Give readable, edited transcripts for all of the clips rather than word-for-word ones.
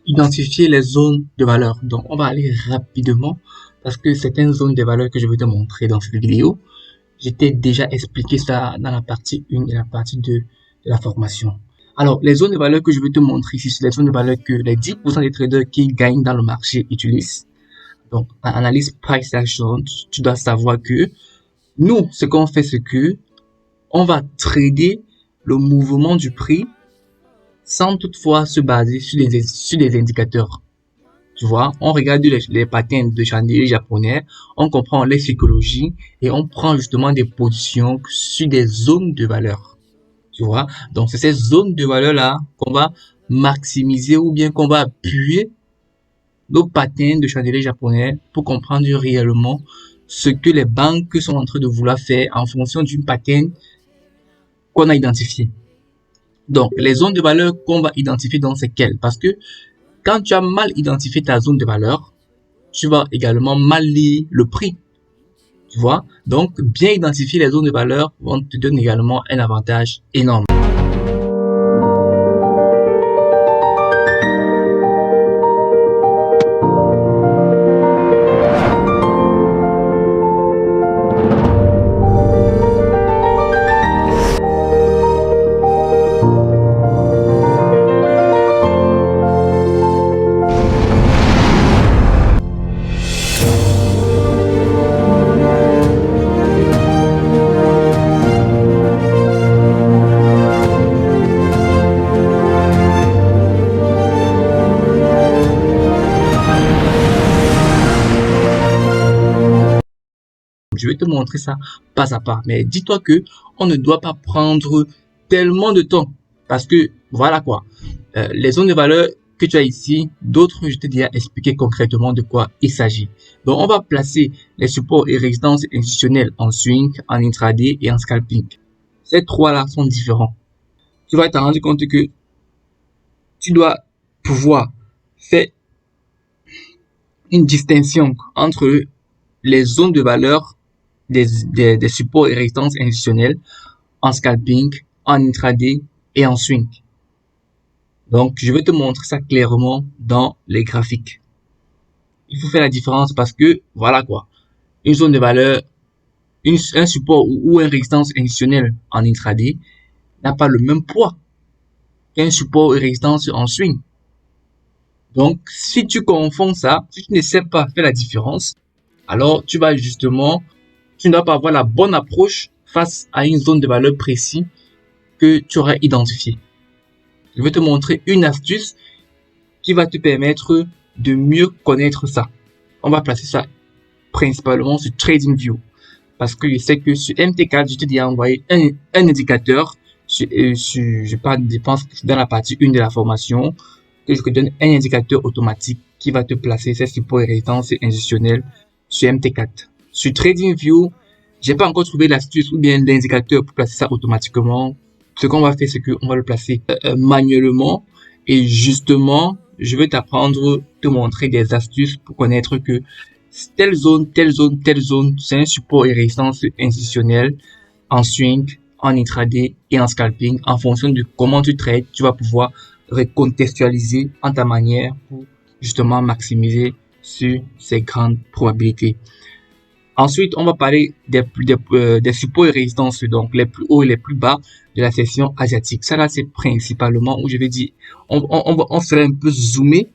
identifier les zones de valeur. Donc, on va aller rapidement parce que certaines zones de valeur que je vais te montrer dans cette vidéo, j'étais déjà expliqué ça dans la partie 1 et la partie 2 de la formation. Alors, les zones de valeur que je vais te montrer ici, c'est les zones de valeur que les 10% des traders qui gagnent dans le marché utilisent. Donc, en analyse price action, tu dois savoir que nous, ce qu'on fait, c'est que on va trader le mouvement du prix sans toutefois se baser sur des indicateurs. Tu vois, on regarde les patterns de chandelier japonais, on comprend les psychologies et on prend justement des positions sur des zones de valeur. Tu vois, donc c'est ces zones de valeur là qu'on va maximiser ou bien qu'on va appuyer nos patterns de chandelier japonais pour comprendre réellement ce que les banques sont en train de vouloir faire en fonction d'une pattern qu'on a identifié. Donc, les zones de valeur qu'on va identifier dans c'est quelles? Parce que quand tu as mal identifié ta zone de valeur, tu vas également mal lire le prix. Tu vois? Donc, bien identifier les zones de valeur vont te donner également un avantage énorme. Je vais te montrer ça pas à pas. Mais dis-toi que on ne doit pas prendre tellement de temps. Parce que, voilà quoi. Les zones de valeur que tu as ici, d'autres, je t'ai déjà expliqué concrètement de quoi il s'agit. Donc, on va placer les supports et résistances institutionnels en swing, en intraday et en scalping. Ces trois-là sont différents. Tu vas te rendre compte que tu dois pouvoir faire une distinction entre les zones de valeur des supports et résistances institutionnels en scalping, en intraday et en swing. Donc, je vais te montrer ça clairement dans les graphiques. Il faut faire la différence parce que, voilà quoi, une zone de valeur, un support ou une résistance institutionnelle en intraday n'a pas le même poids qu'un support et résistance en swing. Donc, si tu confonds ça, si tu ne sais pas faire la différence, alors tu vas justement, tu ne dois pas avoir la bonne approche face à une zone de valeur précise que tu aurais identifiée. Je vais te montrer une astuce qui va te permettre de mieux connaître ça. On va placer ça principalement sur TradingView. Parce que je sais que sur MT4, je t'ai envoyé un indicateur je pense que c'est dans la partie 1 de la formation que je te donne un indicateur automatique qui va te placer ces supports et résistances institutionnels sur MT4. Sur TradingView, j'ai pas encore trouvé l'astuce ou bien l'indicateur pour placer ça automatiquement. Ce qu'on va faire, c'est qu'on va le placer manuellement et justement, je vais te montrer des astuces pour connaître que telle zone, c'est un support et résistance institutionnel en swing, en intraday et en scalping. En fonction de comment tu trades, tu vas pouvoir recontextualiser en ta manière pour justement maximiser sur ces grandes probabilités. Ensuite, on va parler des supports et résistances, donc les plus hauts et les plus bas de la section asiatique. Ça là, c'est principalement où je vais dire, on serait un peu zoomé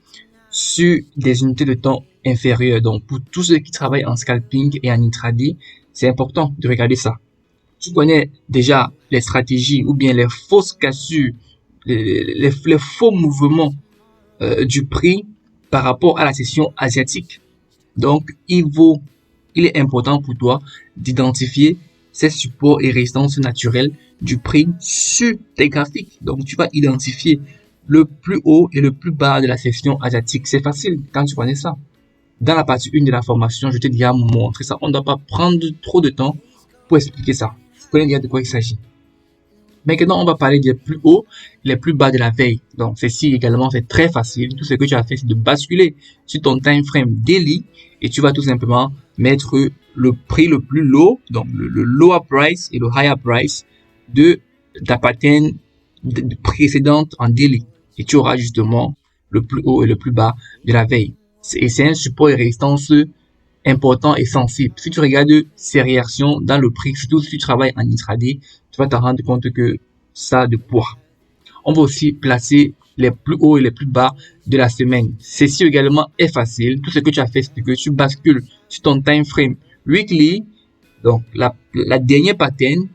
sur des unités de temps inférieures. Donc, pour tous ceux qui travaillent en scalping et en intraday, c'est important de regarder ça. Tu connais déjà les stratégies ou bien les fausses cassures, les faux mouvements du prix par rapport à la session asiatique. Donc, il est important pour toi d'identifier ces supports et résistances naturelles du prix sur tes graphiques. Donc, tu vas identifier le plus haut et le plus bas de la session asiatique. C'est facile quand tu connais ça. Dans la partie 1 de la formation, je t'ai déjà montré ça. On ne doit pas prendre trop de temps pour expliquer ça. Tu connais déjà de quoi il s'agit. Maintenant, on va parler des plus hauts et les plus bas de la veille. Donc, ceci également, c'est très facile. Tout ce que tu as fait, c'est de basculer sur ton time frame daily et tu vas tout simplement mettre le prix le plus low, donc le lower price et le higher price de ta pattern précédente en daily. Et tu auras justement le plus haut et le plus bas de la veille. Et c'est un support et résistance important et sensible. Si tu regardes ces réactions dans le prix, surtout si tu travailles en intraday, tu vas te rendre compte que ça a de poids. On va aussi placer les plus hauts et les plus bas de la semaine. Ceci également est facile. Tout ce que tu as fait, c'est que tu bascules sur ton time frame weekly. Donc, la dernière pattern,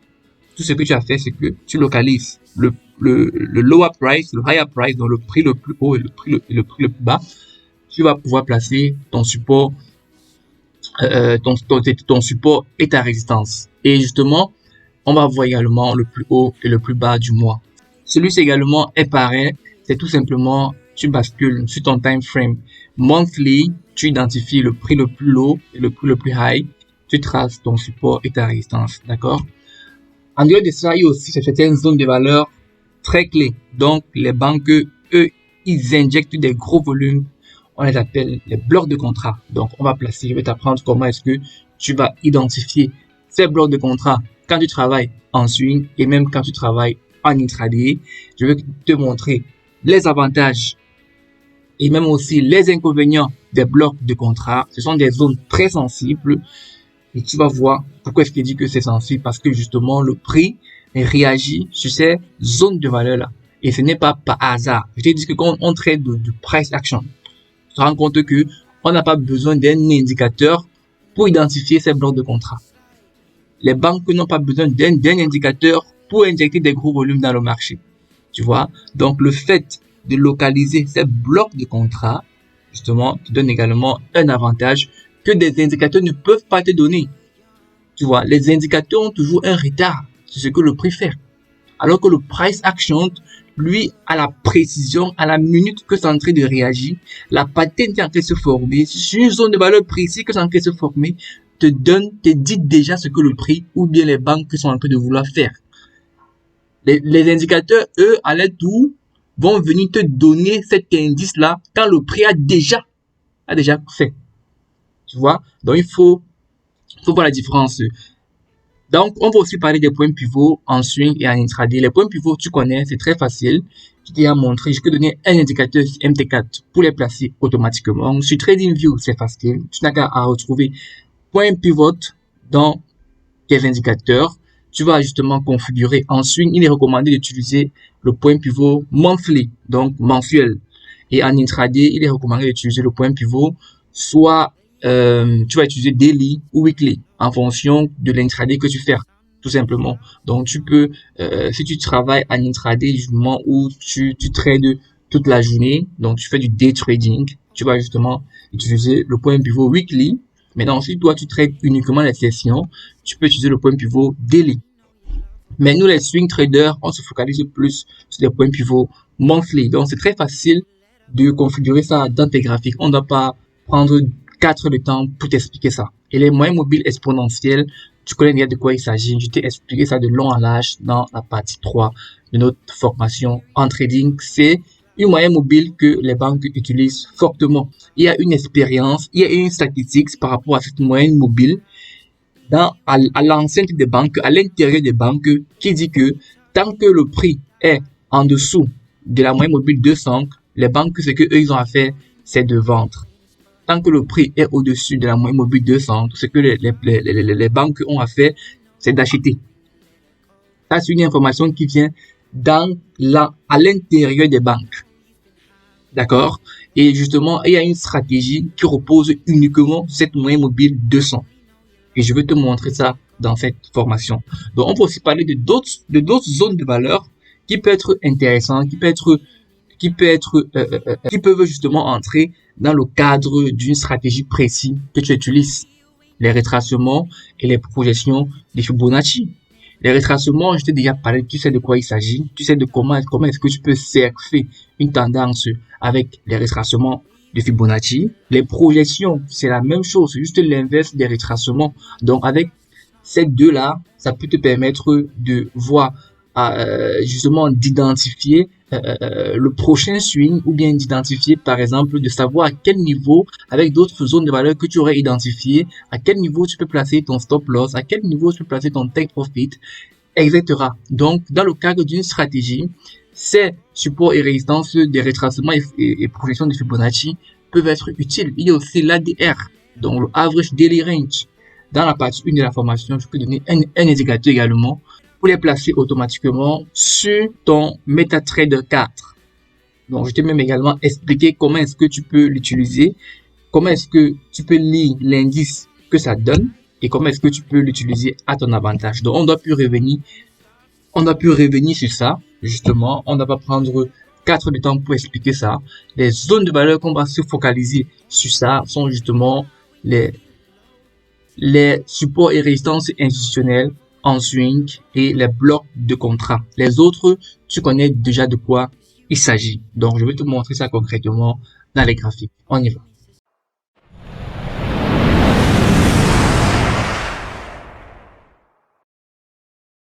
tout ce que tu as fait, c'est que tu localises le lower price, le higher price, donc le prix le plus haut et le prix le plus bas. Tu vas pouvoir placer ton support, ton support et ta résistance. Et justement, on va voir également le plus haut et le plus bas du mois. Celui-ci également est pareil. C'est tout simplement, tu bascules sur ton time frame monthly, tu identifies le prix le plus low et le prix le plus high, tu traces ton support et ta résistance, d'accord? En dehors de ça, il y a aussi certaines zones de valeur très clés. Donc, les banques, eux, ils injectent des gros volumes. On les appelle les blocs de contrat. Donc, on va placer, je vais t'apprendre comment est-ce que tu vas identifier ces blocs de contrat quand tu travailles en swing et même quand tu travailles en intraday. Je vais te montrer les avantages et même aussi les inconvénients des blocs de contrat. Ce sont des zones très sensibles et tu vas voir pourquoi est-ce que je dis que c'est sensible, parce que justement le prix réagit sur ces zones de valeur là et ce n'est pas par hasard. Je t'ai dit que quand on traite de price action, tu te rends compte que on n'a pas besoin d'un indicateur pour identifier ces blocs de contrat. Les banques n'ont pas besoin d'un indicateur pour injecter des gros volumes dans le marché. Tu vois? Donc, le fait de localiser ces blocs de contrat, justement, te donne également un avantage que des indicateurs ne peuvent pas te donner. Tu vois? Les indicateurs ont toujours un retard sur ce que le prix fait. Alors que le price action, lui, a la précision, à la minute que c'est en train de réagir, la pattern qui est en train de se former, sur une zone de valeur précise que c'est en train de se former, te dit déjà ce que le prix ou bien les banques sont en train de vouloir faire. Les indicateurs, eux, à leur tour, vont venir te donner cet indice-là quand le prix a déjà fait. Tu vois? Donc, il faut voir la différence. Donc, on va aussi parler des points pivots en swing et en intraday. Les points pivots, tu connais, c'est très facile. Je t'ai montré, je peux donner un indicateur MT4 pour les placer automatiquement. Sur TradingView, c'est facile. Tu n'as qu'à retrouver point pivot dans tes indicateurs. Tu vas justement configurer en swing. Il est recommandé d'utiliser le point pivot monthly, donc mensuel. Et en intraday, il est recommandé d'utiliser le point pivot soit tu vas utiliser daily ou weekly en fonction de l'intraday que tu fais, tout simplement. Donc, tu peux, si tu travailles en intraday, justement, où tu trades toute la journée, donc tu fais du day trading, tu vas justement utiliser le point pivot weekly. Maintenant, si toi, tu trades uniquement les sessions, tu peux utiliser le point pivot daily. Mais nous, les swing traders, on se focalise plus sur des points pivots monthly. Donc, c'est très facile de configurer ça dans tes graphiques. On ne doit pas prendre 4 heures de temps pour t'expliquer ça. Et les moyens mobiles exponentiels, tu connais déjà de quoi il s'agit. Je t'ai expliqué ça de long en large dans la partie 3 de notre formation en trading. C'est une moyenne mobile que les banques utilisent fortement. Il y a une expérience, il y a une statistique par rapport à cette moyenne mobile à l'enceinte des banques, à l'intérieur des banques, qui dit que tant que le prix est en dessous de la moyenne mobile 200, les banques, ce que eux ils ont à faire, c'est de vendre. Tant que le prix est au-dessus de la moyenne mobile 200, ce que les banques ont à faire, c'est d'acheter. Ça, c'est une information qui vient à l'intérieur des banques. D'accord? Et justement, il y a une stratégie qui repose uniquement sur cette moyenne mobile 200. Et je vais te montrer ça dans cette formation. Donc, on peut aussi parler de d'autres zones de valeur qui peuvent être intéressantes, qui peuvent justement entrer dans le cadre d'une stratégie précise que tu utilises. Les retracements et les projections des Fibonacci. Les retracements, je t'ai déjà parlé, tu sais de quoi il s'agit, tu sais de comment est-ce que tu peux surfer une tendance avec les retracements de Fibonacci. Les projections, c'est la même chose, c'est juste l'inverse des retracements. Donc, avec ces deux-là, ça peut te permettre de voir, justement, d'identifier le prochain swing ou bien d'identifier, par exemple, de savoir à quel niveau, avec d'autres zones de valeur que tu aurais identifiées, à quel niveau tu peux placer ton stop loss, à quel niveau tu peux placer ton take profit. etc. Donc, dans le cadre d'une stratégie, ces supports et résistances des retracements et projections de Fibonacci peuvent être utiles. Il y a aussi l'ADR, donc le Average Daily Range. Dans la partie 1 de la formation, je peux donner un indicateur également pour les placer automatiquement sur ton MetaTrader 4. Donc, je t'ai même également expliqué comment est-ce que tu peux l'utiliser, comment est-ce que tu peux lire l'indice que ça donne et comment est-ce que tu peux l'utiliser à ton avantage. Donc, on doit plus revenir sur ça, justement. On ne va pas prendre 4 heures de temps pour expliquer ça. Les zones de valeur qu'on va se focaliser sur ça sont justement les supports et résistances institutionnels en swing et les blocs de contrat. Les autres, tu connais déjà de quoi il s'agit. Donc, je vais te montrer ça concrètement dans les graphiques. On y va.